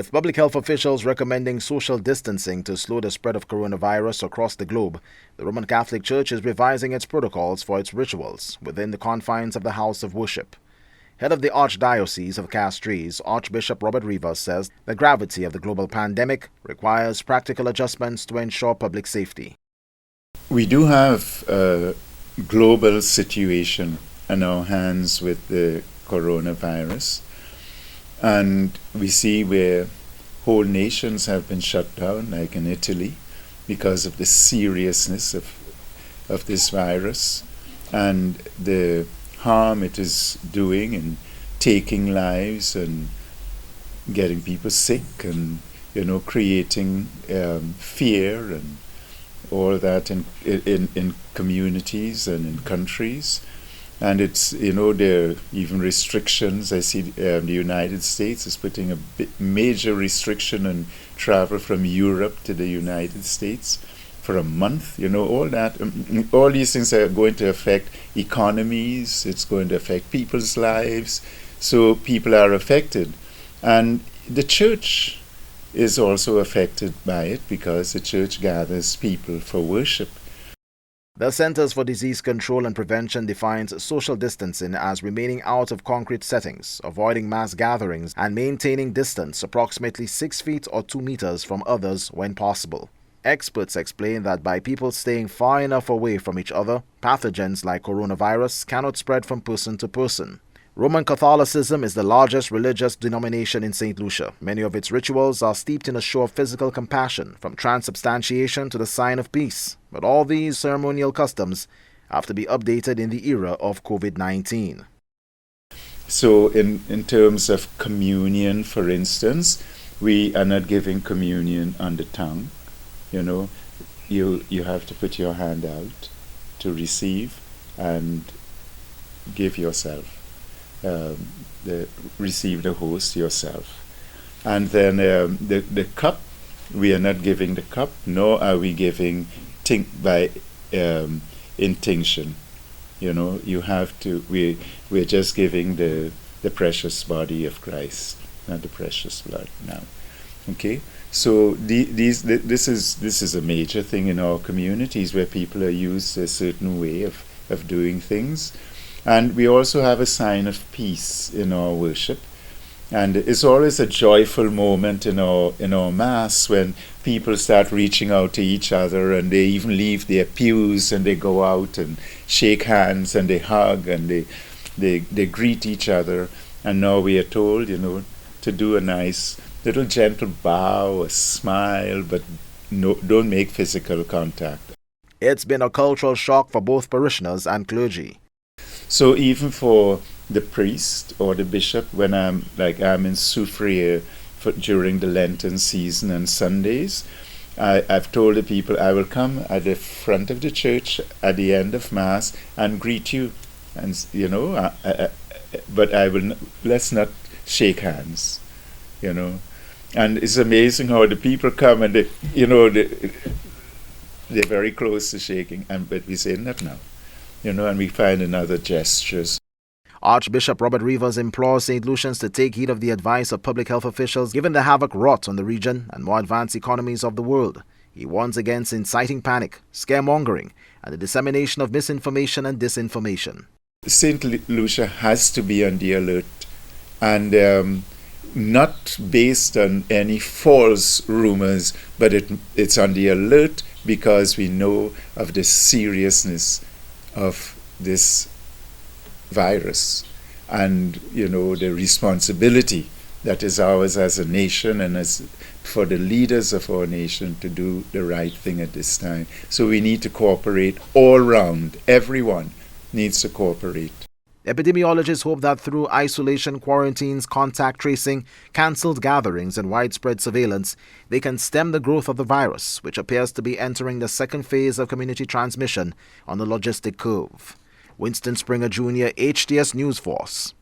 With public health officials recommending social distancing to slow the spread of coronavirus across the globe, the Roman Catholic Church is revising its protocols for its rituals within the confines of the house of worship. Head of the Archdiocese of Castries, Archbishop Robert Rivas says the gravity of the global pandemic requires practical adjustments to ensure public safety. We do have a global situation in our hands with the coronavirus. And we see where whole nations have been shut down, like in Italy, because of the seriousness of this virus and the harm it is doing in taking lives and getting people sick and, creating fear and all that in communities and in countries. And it's, there are even restrictions. I see the United States is putting a major restriction on travel from Europe to the United States for a month. All that. All these things are going to affect economies. It's going to affect people's lives. So people are affected. And the church is also affected by it because the church gathers people for worship. The Centers for Disease Control and Prevention defines social distancing as remaining out of concrete settings, avoiding mass gatherings, and maintaining distance approximately 6 feet or 2 meters from others when possible. Experts explain that by people staying far enough away from each other, pathogens like coronavirus cannot spread from person to person. Roman Catholicism is the largest religious denomination in Saint Lucia. Many of its rituals are steeped in a show of physical compassion, from transubstantiation to the sign of peace. But all these ceremonial customs have to be updated in the era of COVID-19. So in terms of communion, for instance, we are not giving communion on the tongue. You have to put your hand out to receive and give yourself. Receive the host yourself. And then the cup, we are not giving the cup, nor are we giving by intinction. You have to, we're just giving the precious body of Christ, not the precious blood now. Okay? So this is a major thing in our communities where people are used a certain way of doing things. And we also have a sign of peace in our worship. And it's always a joyful moment in our Mass when people start reaching out to each other and they even leave their pews and they go out and shake hands and they hug and they greet each other. And now we are told, to do a nice little gentle bow, a smile, but don't make physical contact. It's been a cultural shock for both parishioners and clergy. So even for the priest or the bishop, when I'm in Soufriere during the Lenten season and Sundays, I've told the people I will come at the front of the church at the end of Mass and greet you, and but let's not shake hands, And it's amazing how the people come and they're very close to shaking, but we say not now. And we find another gestures. Archbishop Robert Rivas implores St. Lucians to take heed of the advice of public health officials given the havoc wrought on the region and more advanced economies of the world. He warns against inciting panic, scaremongering, and the dissemination of misinformation and disinformation. St. Lucia has to be on the alert and not based on any false rumors, but it's on the alert because we know of the seriousness of this virus and the responsibility that is ours as a nation and as for the leaders of our nation to do the right thing at this time. So we need to cooperate all round. Everyone needs to cooperate. Epidemiologists hope that through isolation, quarantines, contact tracing, cancelled gatherings, and widespread surveillance, they can stem the growth of the virus, which appears to be entering the second phase of community transmission on the logistic curve. Winston Springer Jr., HTS News Force.